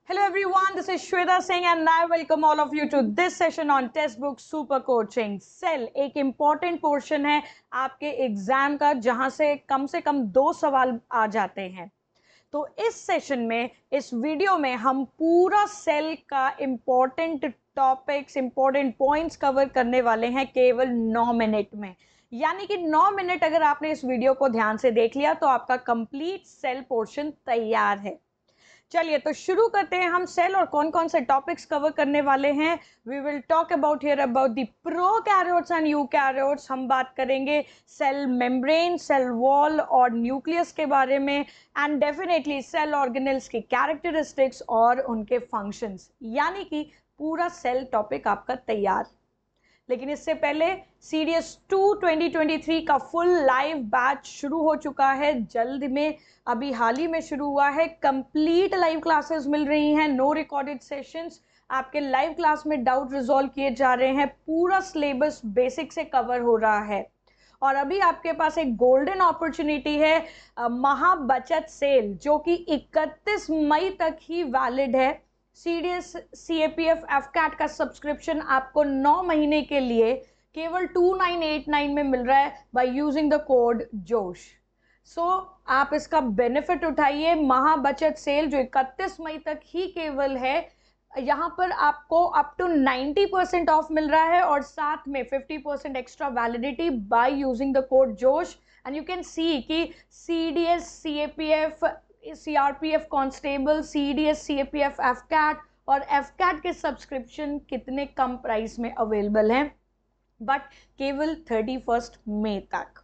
Hello everyone, this is Shweta Singh and I welcome all of you to this session on Textbook Super Coaching. Cell एक important portion है आपके exam का जहां से कम 2 सवाल आ जाते हैं। तो इस सेशन में, इस वीडियो में हम पूरा सेल का important topics, important points cover करने वाले हैं केवल 9 मिनट में। यानी कि 9 मिनट अगर आपने इस वीडियो को ध्यान से देख लिया तो आपका कंप्लीट सेल पोर्शन तैयार है। चलिए तो शुरू करते हैं हम सेल और कौन कौन से टॉपिक्स कवर करने वाले हैं। We will talk about here about the prokaryotes and eukaryotes. हम बात करेंगे सेल मेम्ब्रेन, सेल वॉल और न्यूक्लियस के बारे में एंड डेफिनेटली सेल ऑर्गेनेल्स की कैरेक्टरिस्टिक्स और उनके फंक्शंस। यानी कि पूरा सेल टॉपिक आपका तैयार। लेकिन इससे पहले सीडीएस 2 2023 का फुल लाइव बैच शुरू हो चुका है। जल्द में अभी हाल ही में शुरू हुआ है। कंप्लीट लाइव क्लासेस मिल रही हैं, नो रिकॉर्डेड सेशंस। आपके लाइव क्लास में डाउट रिजॉल्व किए जा रहे हैं। पूरा सिलेबस बेसिक से कवर हो रहा है। और अभी आपके पास एक गोल्डन अपॉर्चुनिटी है, महाबचत सेल, जो कि 31 मई तक ही वैलिड है। सीडीएस सीएपीएफ एफकैट का सब्सक्रिप्शन आपको 9 महीने के लिए केवल 2989 में मिल रहा है बाय यूजिंग द कोड जोश। सो आप इसका बेनिफिट उठाइए। महाबचत सेल जो 31 मई तक ही केवल है, यहाँ पर आपको अप टू 90% ऑफ मिल रहा है और साथ में 50% extra validity by using the code Josh. And you can see कि CDS CAPF, CRPF constable, CDS CAPF AFCAT और एफकैट के सब्सक्रिप्शन कितने कम प्राइस में अवेलेबल हैं, बट केवल 31 मई तक।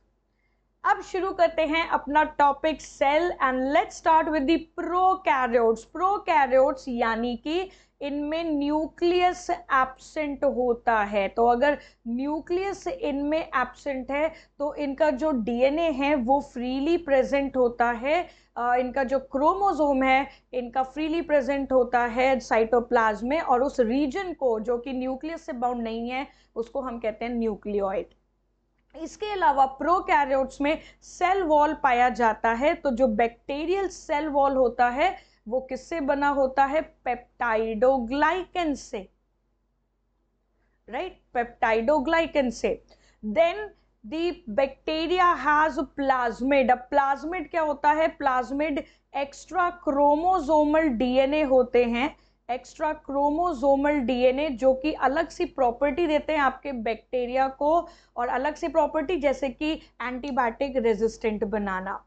अब शुरू करते हैं अपना topic cell and let's start with the prokaryotes. Prokaryotes यानी कि इनमें न्यूक्लियस एब्सेंट होता है। तो अगर न्यूक्लियस इनमें एब्सेंट है तो इनका जो डीएनए है वो फ्रीली प्रेजेंट होता है। इनका जो क्रोमोसोम है इनका फ्रीली प्रेजेंट होता है साइटोप्लाज्म में, और उस रीजन को जो कि न्यूक्लियस से बाउंड नहीं है उसको हम कहते हैं न्यूक्लियोइड। इसके अलावा प्रोकैरियोट्स में सेल वॉल पाया जाता है। तो जो बैक्टीरियल सेल वॉल होता है वो किससे बना होता है? पेप्टाइडोग्लाइकन से, राइट, पेप्टाइडोग्लाइकन से। Then the bacteria has plasmid. अब प्लाज्मिड क्या होता है? प्लाज्मिड एक्स्ट्रा क्रोमोसोमल डीएनए होते हैं, एक्स्ट्रा क्रोमोसोमल डीएनए जो कि अलग सी प्रॉपर्टी देते हैं आपके बैक्टीरिया को, और अलग सी प्रॉपर्टी जैसे कि एंटीबायोटिक रेजिस्टेंट बनाना।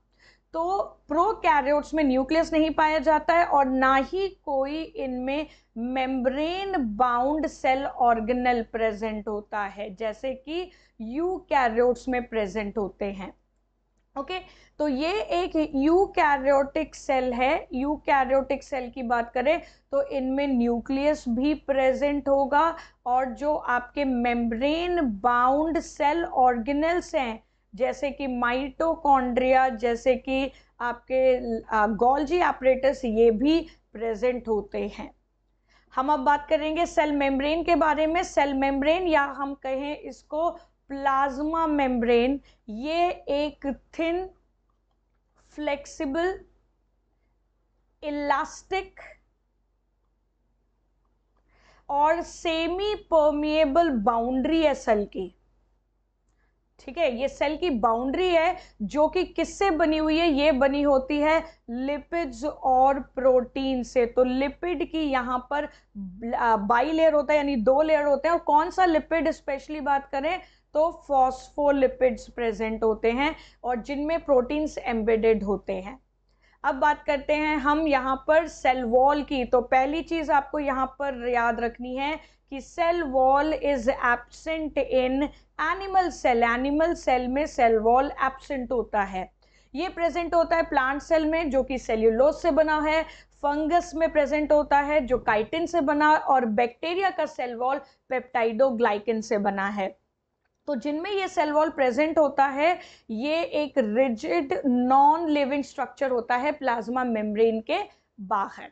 तो प्रोकैरियोट्स में न्यूक्लियस नहीं पाया जाता है और ना ही कोई इनमें membrane bound cell organelle present होता है जैसे कि यूकैरियोट्स में प्रेजेंट होते हैं। ओके, तो ये एक यूकैरियोटिक सेल है। यूकैरियोटिक सेल की बात करें तो इनमें न्यूक्लियस भी प्रेजेंट होगा और जो आपके मेम्ब्रेन बाउंड सेल ऑर्गेनेल्स हैं जैसे कि माइटोकॉन्ड्रिया, जैसे कि आपके गोल्जी एपरेटस, ये भी प्रेजेंट होते हैं। हम अब बात करेंगे सेल मेम्ब्रेन के बारे में। सेल मेम्ब्रेन या हम कहें इसको प्लाज्मा मेम्ब्रेन, ये एक थिन, फ्लेक्सिबल, इलास्टिक और सेमी परमिएबल बाउंड्री है सेल की। ठीक है, ये सेल की बाउंड्री है जो कि किससे बनी हुई है? ये बनी होती है लिपिड्स और प्रोटीन से। तो लिपिड की यहाँ पर बाई लेयर होता है, यानी 2 लेयर होते हैं। और कौन सा लिपिड स्पेशली बात करें तो फॉस्फोलिपिड्स प्रेजेंट होते हैं और जिनमें प्रोटीन्स एम्बेडेड होते हैं। अब बात करते हैं हम यहाँ पर सेल वॉल की। तो पहली चीज आपको यहाँ पर याद रखनी है कि cell wall is absent in animal cell. Animal cell में सेल वॉल एब्सेंट होता है। ये प्रेजेंट होता है प्लांट सेल में जो कि सेल्यूलोज से बना है, फंगस में प्रेजेंट होता है जो काइटिन से बना, और बैक्टीरिया का सेल वॉल पेप्टाइडोग्लाइकन से बना है। तो जिनमें ये सेल वॉल प्रेजेंट होता है ये एक रिजिड नॉन लिविंग स्ट्रक्चर होता है प्लाज्मा मेम्ब्रेन के बाहर।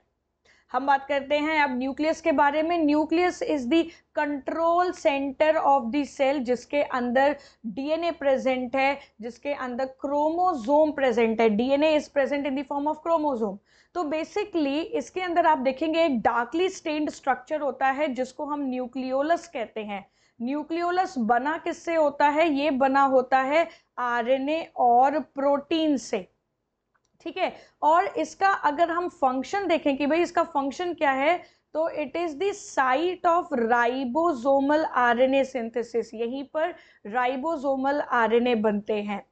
हम बात करते हैं अब न्यूक्लियस के बारे में। Nucleus is the control centre of the cell, जिसके अंदर डीएनए प्रेजेंट है, जिसके अंदर क्रोमोसोम प्रेजेंट है। DNA is present in the form of chromosome. तो बेसिकली इसके अंदर आप देखेंगे एक डार्कली स्टेन्ड स्ट्रक्चर होता है जिसको हम न्यूक्लियोलस कहते हैं। न्यूक्लियोलस बना किससे होता है? ये बना होता है आरएनए और प्रोटीन से, ठीक है। और इसका अगर हम फंक्शन देखें कि भाई इसका फंक्शन क्या है, तो it is the site of ribosomal RNA synthesis. यहीं पर राइबोसोमल आरएनए बनते हैं।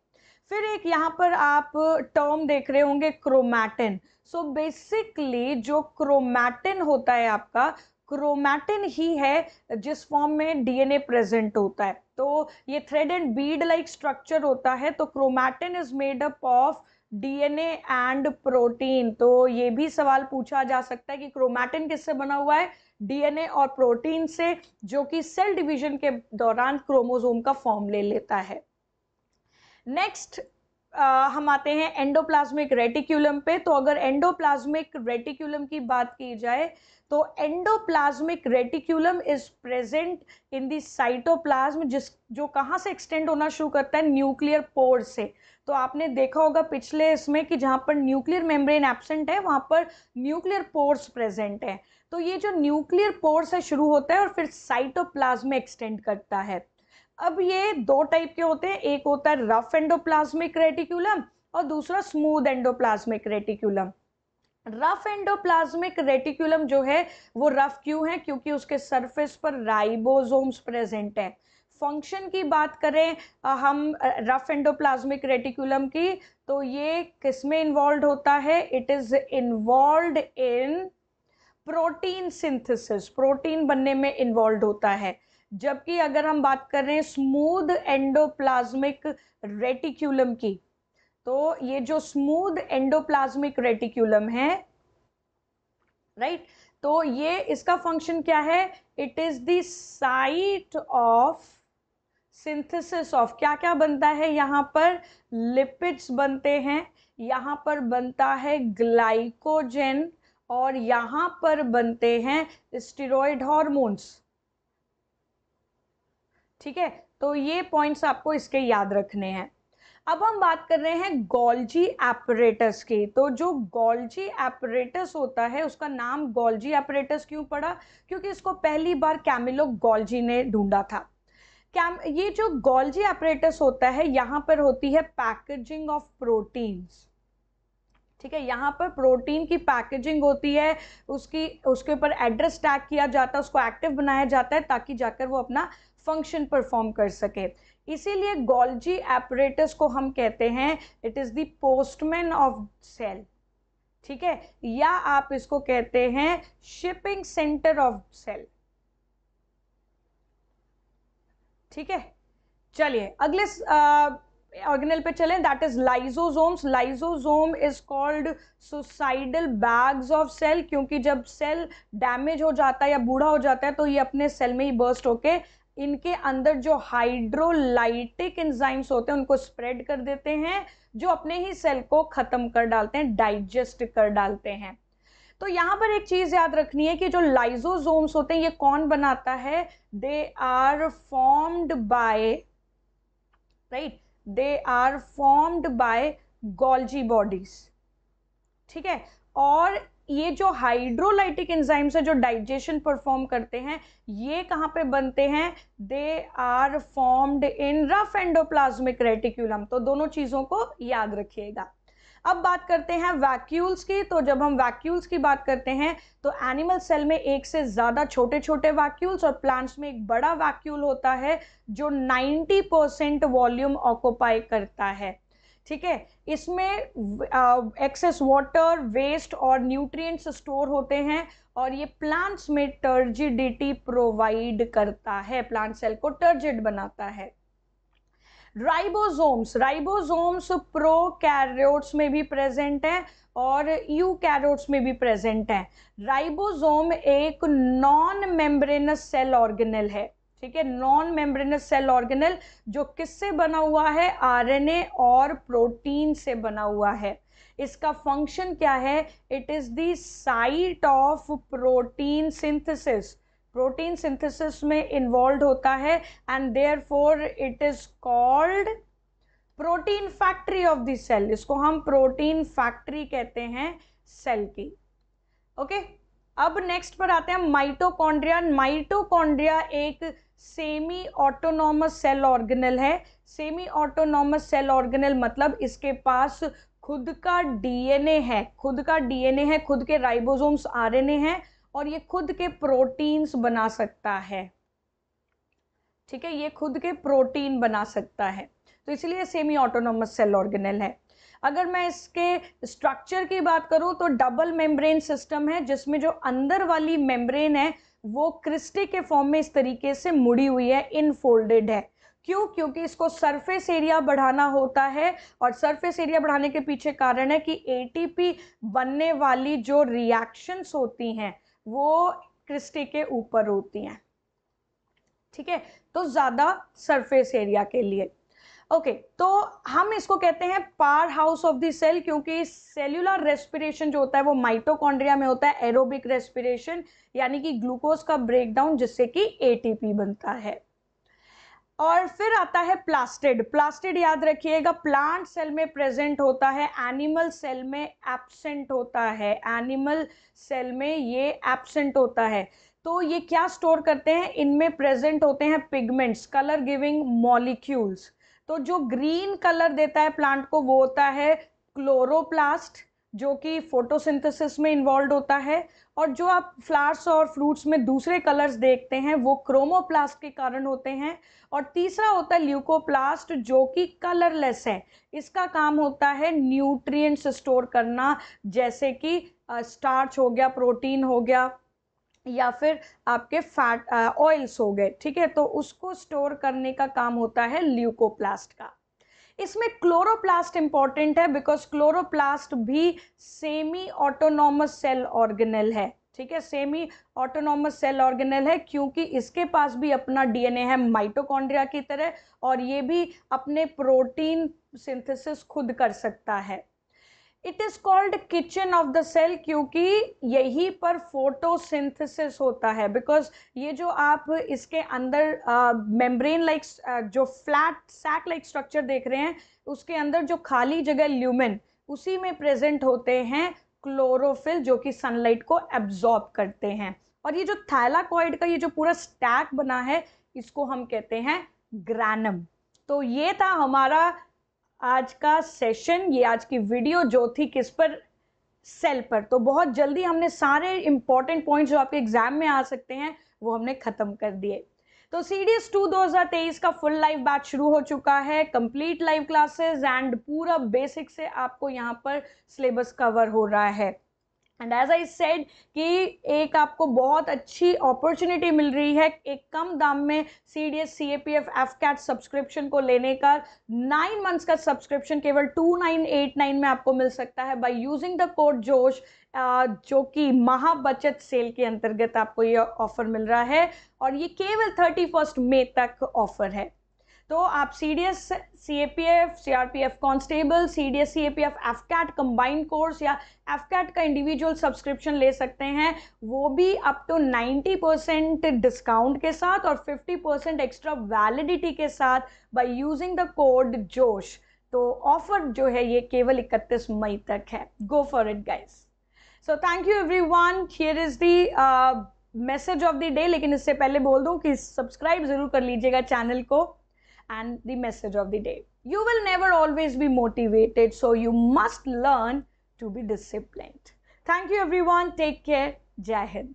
फिर एक यहाँ पर आप टर्म देख रहे होंगे क्रोमैटिन। सो बेसिकली जो क्रोमैटिन होता है आपका, क्रोमैटिन ही है जिस फॉर्म में डीएनए प्रेजेंट होता है। तो ये thread and Beed like structure होता है। तो chromatin is made up of DNA and protein. तो ये भी सवाल पूछा जा सकता है कि क्रोमैटिन किससे बना हुआ है? डीएनए और प्रोटीन से, जो कि सेल डिवीजन के दौरान क्रोमोसोम का फॉर्म ले लेता है। नेक्स्ट हम आते हैं एंडोप्लाज्मिक रेटिक्यूलम पे। तो अगर एंडोप्लाज्मिक रेटिक्यूलम की बात की जाए तो endoplasmic reticulum is present in the cytoplasm, जो कहाँ से एक्सटेंड होना शुरू करता है? न्यूक्लियर पोर से। तो आपने देखा होगा पिछले इसमें कि जहाँ पर न्यूक्लियर मेम्ब्रेन एब्सेंट है वहाँ पर न्यूक्लियर पोर्स प्रेजेंट है। तो ये जो न्यूक्लियर पोर्स है शुरू होता है और फिर साइटोप्लाज्म में एक्सटेंड करता है। अब ये दो टाइप के होते हैं, एक होता है रफ एंडोप्लाज्मिक रेटिक्यूलम और दूसरा smooth endoplasmic reticulum. Rough endoplasmic reticulum जो है वो रफ क्यों है? क्योंकि उसके सरफेस पर राइबोसोम्स प्रेजेंट है। फंक्शन की बात करें हम रफ एंडोप्लाज्मिक रेटिक्यूलम की, तो ये किसमें इन्वॉल्व होता है? It is involve in protein synthesis, protein बनने में इन्वॉल्व होता है। जबकि अगर हम बात कर रहे हैं स्मूथ एंडोप्लाज्मिक रेटिक्यूलम की, तो ये जो स्मूथ एंडोप्लाज्मिक रेटिक्यूलम है, राइट, तो ये इसका फंक्शन क्या है? It is the site of synthesis of क्या क्या बनता है? यहाँ पर लिपिड्स बनते हैं, यहाँ पर बनता है ग्लाइकोजन और यहाँ पर बनते हैं स्टेरॉइड हार्मोन्स, ठीक है। तो ये पॉइंट्स आपको इसके याद रखने हैं। अब हम बात कर रहे हैं गोल्जी एपरेटस की। तो जो गोल्जी एपरेटस होता है उसका नाम गोल्जी एपरेटस क्यों पड़ा? क्योंकि इसको पहली बार कैमिलो गोल्जी ने ढूंढा था। ये जो गोल्जी एपरेटस होता है यहाँ पर होती है पैकेजिंग ऑफ प्रोटीन्स, ठीक है। यहाँ पर प्रोटीन की पैकेजिंग होती है, उसके ऊपर एड्रेस टैग किया जाता है, उसको एक्टिव बनाया जाता है ताकि जाकर वो अपना फंक्शन परफॉर्म कर सके। इसीलिए गोल्जी एपरेटस को हम कहते हैं it is the postman of cell, ठीक है, या आप इसको कहते हैं शिपिंग सेंटर ऑफ सेल, ठीक है। चलिए अगले ऑर्गेनल पे चलें, that is lysosomes. Lysosome is called suicidal bags of cell, क्योंकि जब सेल डैमेज हो जाता है या बूढ़ा हो जाता है तो ये अपने सेल में ही बर्स्ट होके इनके अंदर जो हाइड्रोलाइटिक एंजाइम्स होते हैं उनको स्प्रेड कर देते हैं, जो अपने ही सेल को खत्म कर डालते हैं, डाइजेस्ट कर डालते हैं। तो यहाँ पर एक चीज याद रखनी है कि जो लाइसोसोम्स होते हैं ये कौन बनाता है? They are formed by, right, they are formed by Golgi bodies, ठीक है। और ये जो हाइड्रोलाइटिक एंजाइम्स है जो डाइजेशन परफॉर्म करते हैं, ये कहाँ पे बनते हैं? They are formed in rough endoplasmic reticulum. तो दोनों चीजों को याद रखिएगा। अब बात करते हैं वैक्यूल्स की। तो जब हम वैक्यूल्स की बात करते हैं तो एनिमल सेल में एक से ज्यादा छोटे छोटे वैक्यूल्स और प्लांट्स में एक बड़ा वैक्यूल होता है जो 90% वॉल्यूम ऑक्यूपाई करता है, ठीक है। इसमें एक्सेस वाटर, वेस्ट और न्यूट्रिएंट्स स्टोर होते हैं और ये प्लांट्स में टर्जिडिटी प्रोवाइड करता है, प्लांट सेल को टर्जिड बनाता है। राइबोसोम्स प्रोकैरियोट्स में भी प्रेजेंट है और यूकैरियोट्स में भी प्रेजेंट है। राइबोसोम एक नॉन मेम्ब्रेनस सेल ऑर्गेनल है, ठीक है, नॉन मेम्ब्रेनस सेल ऑर्गेनल जो किससे बना हुआ है? आरएनए और प्रोटीन से बना हुआ है। इसका फंक्शन क्या है? It is the site of protein synthesis, protein synthesis में इन्वॉल्व होता है and therefore it is called protein factory of the cell. इसको हम प्रोटीन फैक्ट्री कहते हैं सेल की। ओके, अब नेक्स्ट पर आते हैं माइटोकॉन्ड्रिया। माइटोकॉन्ड्रिया एक सेमी ऑटोनॉमस सेल ऑर्गेनल है। सेमी ऑटोनॉमस सेल ऑर्गेनल मतलब इसके पास खुद का डीएनए है, खुद का डीएनए है, खुद के राइबोसोम्स आरएनए हैं और ये खुद के प्रोटीन्स बना सकता है। ठीक है, ये खुद के प्रोटीन बना सकता है, तो इसलिए सेमी ऑटोनॉमस सेल ऑर्गेनल है। अगर मैं इसके स्ट्रक्चर की बात करूं तो डबल मेम्ब्रेन सिस्टम है, जिसमें जो अंदर वाली मेम्ब्रेन है वो क्रिस्टी के फॉर्म में इस तरीके से मुड़ी हुई है, इनफोल्डेड है। क्यों? क्योंकि इसको सरफेस एरिया बढ़ाना होता है और सरफेस एरिया बढ़ाने के पीछे कारण है कि एटीपी बनने वाली जो रिएक्शंस होती हैं वो क्रिस्टी के ऊपर होती हैं। ठीक है, तो ज्यादा सरफेस एरिया के लिए। ओके, तो हम इसको कहते हैं power house of the cell, क्योंकि सेल्यूलर रेस्पिरेशन जो होता है वो माइटोकॉन्ड्रिया में होता है, एरोबिक रेस्पिरेशन यानी कि ग्लूकोज का ब्रेकडाउन जिससे कि एटीपी बनता है। और फिर आता है प्लास्टिड। प्लास्टिड याद रखिएगा प्लांट सेल में प्रेजेंट होता है, एनिमल सेल में एब्सेंट होता है, एनिमल सेल में ये एब्सेंट होता है। तो ये क्या स्टोर करते हैं? इनमें प्रेजेंट होते हैं पिगमेंट्स, कलर गिविंग मॉलिक्यूल्स। तो जो ग्रीन कलर देता है प्लांट को वो होता है क्लोरोप्लास्ट, जो कि फोटोसिंथेसिस में इन्वॉल्व होता है। और जो आप फ्लावर्स और फ्रूट्स में दूसरे कलर्स देखते हैं वो क्रोमोप्लास्ट के कारण होते हैं। और तीसरा होता है ल्यूकोप्लास्ट, जो कि कलरलेस है। इसका काम होता है न्यूट्रिएंट्स स्टोर करना, जैसे कि स्टार्च हो गया, प्रोटीन हो गया, या फिर आपके फैट ऑयल्स हो गए। ठीक है, तो उसको स्टोर करने का काम होता है ल्यूकोप्लास्ट का। इसमें क्लोरोप्लास्ट इंपॉर्टेंट है बिकॉज क्लोरोप्लास्ट भी सेमी ऑटोनॉमस सेल ऑर्गेनल है। ठीक है, सेमी ऑटोनॉमस सेल ऑर्गेनल है क्योंकि इसके पास भी अपना डीएनए है माइटोकॉन्ड्रिया की तरह, और ये भी अपने प्रोटीन सिंथेसिस खुद कर सकता है। It is called kitchen of the cell क्योंकि यही पर फोटोसिंथेसिस होता है। बिकॉज ये जो आप इसके अंदर मेम्ब्रेन लाइक जो फ्लैट सैक लाइक स्ट्रक्चर देख रहे हैं, उसके अंदर जो खाली जगह ल्यूमेन, उसी में प्रेजेंट होते हैं क्लोरोफिल, जो कि सनलाइट को एब्जॉर्ब करते हैं। और ये जो थैलाकॉइड का ये जो पूरा स्टैक बना है, इसको हम कहते हैं ग्रैनम। तो ये था हमारा आज का सेशन, ये आज की वीडियो जो थी किस पर? सेल पर। तो बहुत जल्दी हमने सारे इंपॉर्टेंट पॉइंट्स जो आपके एग्जाम में आ सकते हैं वो हमने खत्म कर दिए। तो CDS 2 2023 का फुल लाइव बैच शुरू हो चुका है, कंप्लीट लाइव क्लासेस एंड पूरा बेसिक से आपको यहाँ पर सिलेबस कवर हो रहा है। एंड एज आई सेड कि एक आपको बहुत अच्छी अपॉर्चुनिटी मिल रही है एक कम दाम में CDS CAPF FCAT सब्सक्रिप्शन को लेने का। 9 मंथ्स का सब्सक्रिप्शन केवल 2989 में आपको मिल सकता है बाय यूजिंग द कोड जोश, जो कि महाबचत सेल के अंतर्गत आपको ये ऑफर मिल रहा है और ये केवल 31 मई तक ऑफर है। तो आप CDS CAPF CRPF constable, CDS CAPF FCAT combined course या FCAT का इंडिविजुअल सब्सक्रिप्शन ले सकते हैं, वो भी अप टू 90% डिस्काउंट के साथ और 50% एक्स्ट्रा वैलिडिटी के साथ बाय यूजिंग द कोड जोश। तो ऑफर जो है ये केवल 31 मई तक है। Go for it guys. So thank you everyone. Here is the message of the day, लेकिन इससे पहले बोल दूं कि सब्सक्राइब जरूर कर लीजिएगा चैनल को। And the message of the day: you will never always be motivated, so you must learn to be disciplined. Thank you everyone. Take care. Jai Hind.